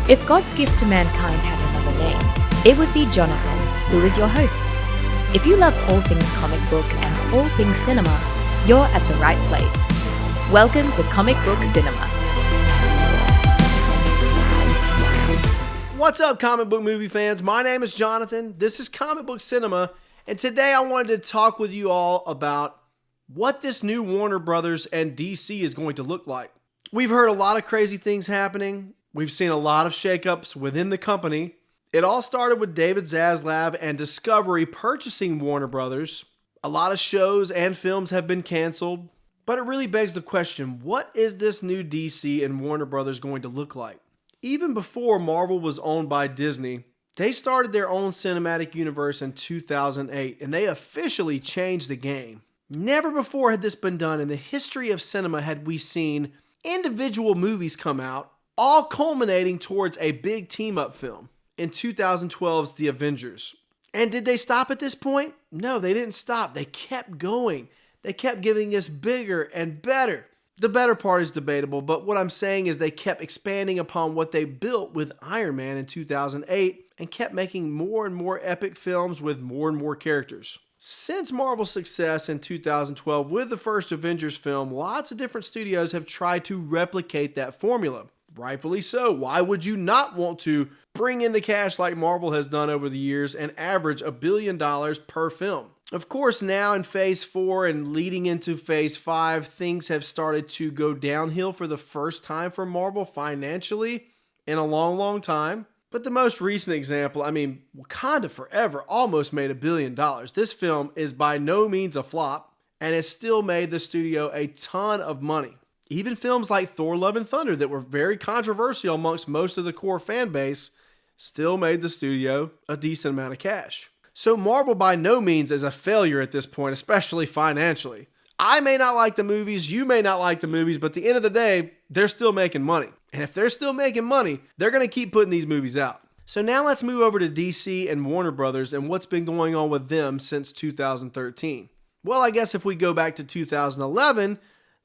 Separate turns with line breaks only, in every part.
If God's gift to mankind had another name, it would be Jonathan, who is your host. If you love all things comic book and all things cinema, you're at the right place. Welcome to Comic Book Cinema.
What's up, comic book movie fans? My name is Jonathan. This is Comic Book Cinema, and today I wanted to talk with you all about what this new Warner Brothers and DC is going to look like. We've heard a lot of crazy things happening. We've seen a lot of shakeups within the company. It all started with David Zaslav and Discovery purchasing Warner Brothers. A lot of shows and films have been canceled, but it really begs the question, what is this new DC and Warner Brothers going to look like? Even before Marvel was owned by Disney, they started their own cinematic universe in 2008, and they officially changed the game. Never before had this been done in the history of cinema had we seen individual movies come out, all culminating towards a big team-up film in 2012's The Avengers. And did they stop at this point? No, they didn't stop. They kept going. They kept giving us bigger and better. The better part is debatable, but what I'm saying is they kept expanding upon what they built with Iron Man in 2008 and kept making more and more epic films with more and more characters. Since Marvel's success in 2012 with the first Avengers film, lots of different studios have tried to replicate that formula. Rightfully so. Why would you not want to bring in the cash like Marvel has done over the years and average $1 billion per film? Of course, now in Phase 4 and leading into Phase 5, things have started to go downhill for the first time for Marvel financially in a long, long time. But the most recent example, Wakanda Forever almost made $1 billion. This film is by no means a flop, and it still made the studio a ton of money. Even films like Thor: Love and Thunder that were very controversial amongst most of the core fan base still made the studio a decent amount of cash. So Marvel by no means is a failure at this point, especially financially. I may not like the movies, you may not like the movies, but at the end of the day, they're still making money. And if they're still making money, they're going to keep putting these movies out. So now let's move over to DC and Warner Brothers and what's been going on with them since 2013. Well, I guess if we go back to 2011,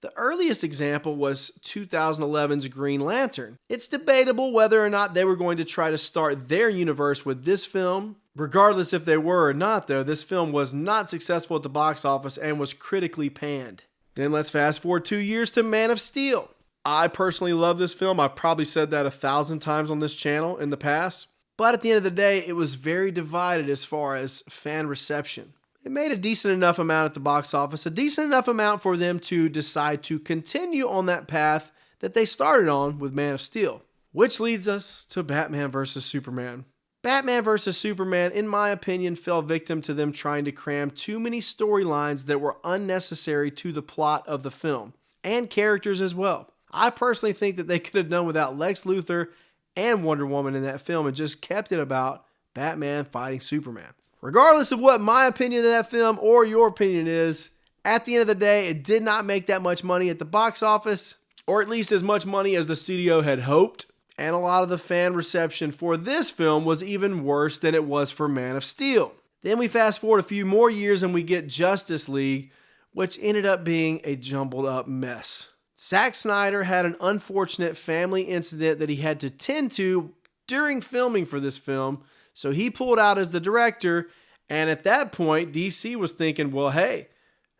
the earliest example was 2011's Green Lantern. It's debatable whether or not they were going to try to start their universe with this film. Regardless if they were or not, though, this film was not successful at the box office and was critically panned. Then let's fast forward 2 years to Man of Steel. I personally love this film. I've probably said that 1,000 times on this channel in the past. But at the end of the day, it was very divided as far as fan reception. It made a decent enough amount at the box office, a decent enough amount for them to decide to continue on that path that they started on with Man of Steel. Which leads us to Batman vs. Superman. Batman vs. Superman, in my opinion, fell victim to them trying to cram too many storylines that were unnecessary to the plot of the film, and characters as well. I personally think that they could have done without Lex Luthor and Wonder Woman in that film and just kept it about Batman fighting Superman. Regardless of what my opinion of that film or your opinion is, at the end of the day, it did not make that much money at the box office, or at least as much money as the studio had hoped. And a lot of the fan reception for this film was even worse than it was for Man of Steel. Then we fast forward a few more years and we get Justice League, which ended up being a jumbled up mess. Zack Snyder had an unfortunate family incident that he had to tend to during filming for this film, so he pulled out as the director, and at that point, DC was thinking, well, hey,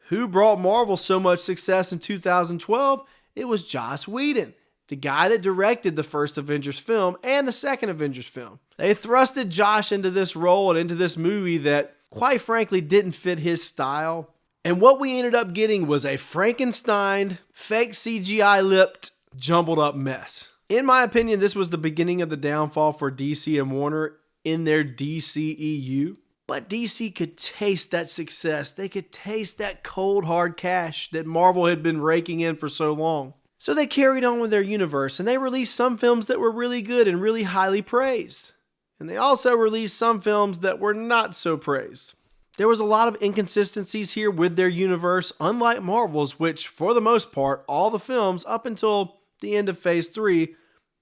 who brought Marvel so much success in 2012? It was Joss Whedon, the guy that directed the first Avengers film and the second Avengers film. They thrusted Josh into this role and into this movie that, quite frankly, didn't fit his style. And what we ended up getting was a Frankenstein, fake CGI-lipped, jumbled up mess. In my opinion, this was the beginning of the downfall for DC and Warner in their DCEU. But DC could taste that success. They could taste that cold, hard cash that Marvel had been raking in for so long. So they carried on with their universe, and they released some films that were really good and really highly praised. And they also released some films that were not so praised. There was a lot of inconsistencies here with their universe, unlike Marvel's, which, for the most part, all the films up until the end of Phase 3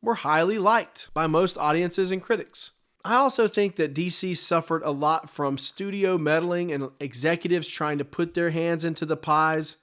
were highly liked by most audiences and critics. I also think that DC suffered a lot from studio meddling and executives trying to put their hands into the pies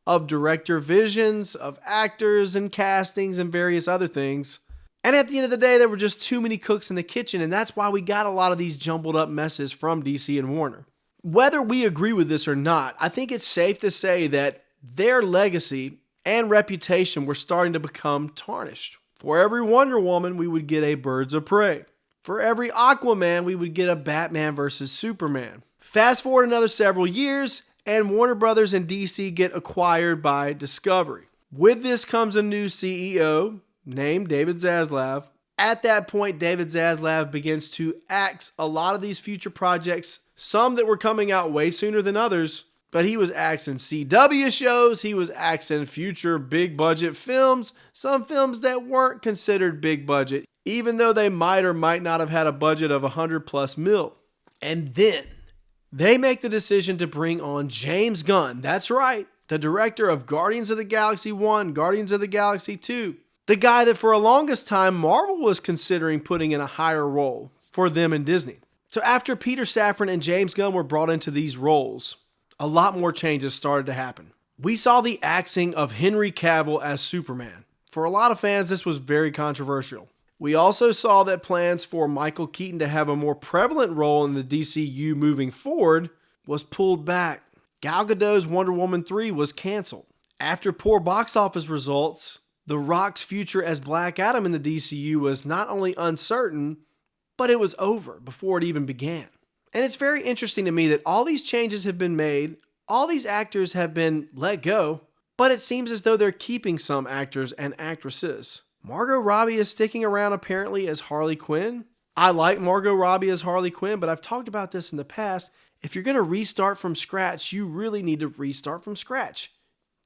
of director visions, of actors and castings and various other things. And at the end of the day, there were just too many cooks in the kitchen, and that's why we got a lot of these jumbled up messes from DC and Warner. Whether we agree with this or not, I think it's safe to say that their legacy and reputation were starting to become tarnished. For every Wonder Woman, we would get a Birds of Prey. For every Aquaman, we would get a Batman vs. Superman. Fast forward another several years, and Warner Brothers and DC get acquired by Discovery. With this comes a new CEO named David Zaslav. At that point, David Zaslav begins to axe a lot of these future projects, some that were coming out way sooner than others, but he was axing CW shows, he was axing future big budget films, some films that weren't considered big budget, even though they might or might not have had a budget of 100+ mil. And then they make the decision to bring on James Gunn. That's right, the director of Guardians of the Galaxy 1, Guardians of the Galaxy 2. The guy that for a longest time Marvel was considering putting in a higher role for them and Disney. So after Peter Safran and James Gunn were brought into these roles, a lot more changes started to happen. We saw the axing of Henry Cavill as Superman. For a lot of fans, this was very controversial. We also saw that plans for Michael Keaton to have a more prevalent role in the DCU moving forward was pulled back. Gal Gadot's Wonder Woman 3 was canceled. After poor box office results, The Rock's future as Black Adam in the DCU was not only uncertain, but it was over before it even began. And it's very interesting to me that all these changes have been made, all these actors have been let go, but it seems as though they're keeping some actors and actresses. Margot Robbie is sticking around apparently as Harley Quinn. I like Margot Robbie as Harley Quinn, but I've talked about this in the past. If you're going to restart from scratch, you really need to restart from scratch.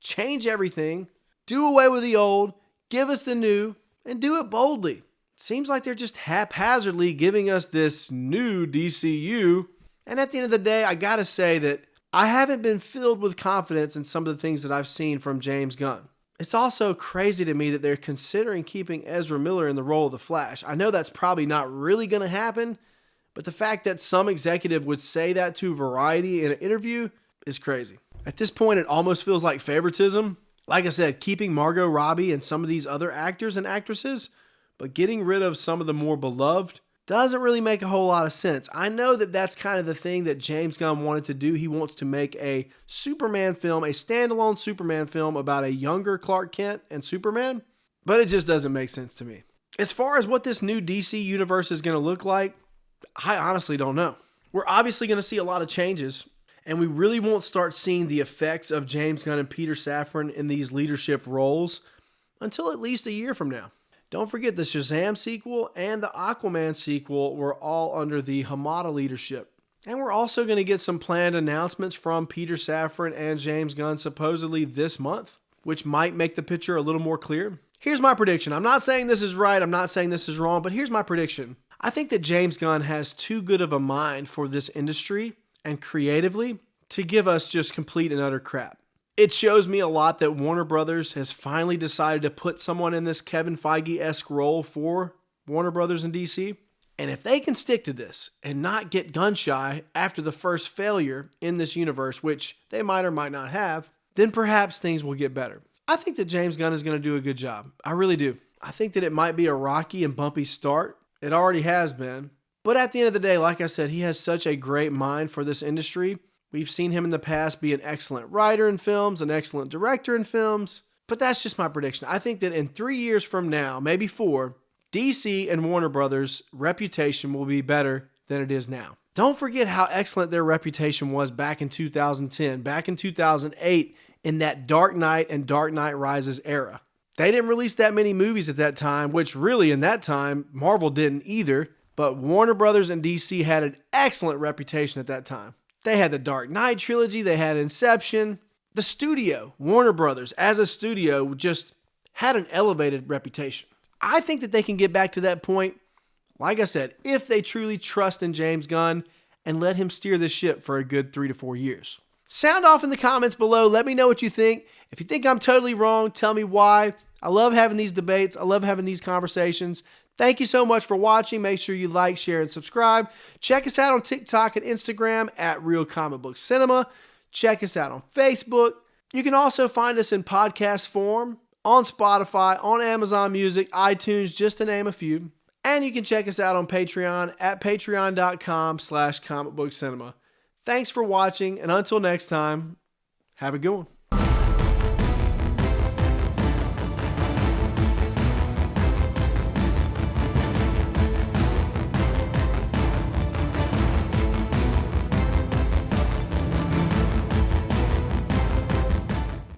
Change everything, do away with the old, give us the new, and do it boldly. Seems like they're just haphazardly giving us this new DCU. And at the end of the day, I gotta say that I haven't been filled with confidence in some of the things that I've seen from James Gunn. It's also crazy to me that they're considering keeping Ezra Miller in the role of the Flash. I know that's probably not really going to happen, but the fact that some executive would say that to Variety in an interview is crazy. At this point, it almost feels like favoritism. Like I said, keeping Margot Robbie and some of these other actors and actresses, but getting rid of some of the more beloved doesn't really make a whole lot of sense. I know that that's kind of the thing that James Gunn wanted to do. He wants to make a Superman film, a standalone Superman film about a younger Clark Kent and Superman, but it just doesn't make sense to me. As far as what this new DC universe is going to look like, I honestly don't know. We're obviously going to see a lot of changes, and we really won't start seeing the effects of James Gunn and Peter Safran in these leadership roles until at least a year from now. Don't forget the Shazam sequel and the Aquaman sequel were all under the Hamada leadership. And we're also going to get some planned announcements from Peter Safran and James Gunn supposedly this month, which might make the picture a little more clear. Here's my prediction. I'm not saying this is right. I'm not saying this is wrong, but here's my prediction. I think that James Gunn has too good of a mind for this industry and creatively to give us just complete and utter crap. It shows me a lot that Warner Brothers has finally decided to put someone in this Kevin Feige-esque role for Warner Brothers and DC. And if they can stick to this and not get gun shy after the first failure in this universe, which they might or might not have, then perhaps things will get better. I think that James Gunn is going to do a good job. I really do. I think that it might be a rocky and bumpy start. It already has been. But at the end of the day, like I said, he has such a great mind for this industry. We've seen him in the past be an excellent writer in films, an excellent director in films, but that's just my prediction. I think that in 3 years from now, maybe 4, DC and Warner Brothers' reputation will be better than it is now. Don't forget how excellent their reputation was back in 2010, back in 2008, in that Dark Knight and Dark Knight Rises era. They didn't release that many movies at that time, which really in that time, Marvel didn't either, but Warner Brothers and DC had an excellent reputation at that time. They had the Dark Knight trilogy, they had Inception. The studio, Warner Brothers, as a studio, just had an elevated reputation. I think that they can get back to that point, like I said, if they truly trust in James Gunn and let him steer this ship for a good 3 to 4 years. Sound off in the comments below. Let me know what you think. If you think I'm totally wrong, tell me why. I love having these debates. I love having these conversations. Thank you so much for watching. Make sure you like, share, and subscribe. Check us out on TikTok and Instagram at Real Comic Book Cinema. Check us out on Facebook. You can also find us in podcast form on Spotify, on Amazon Music, iTunes, just to name a few. And you can check us out on Patreon at patreon.com/comicbookcinema. Thanks for watching, and until next time, have a good one.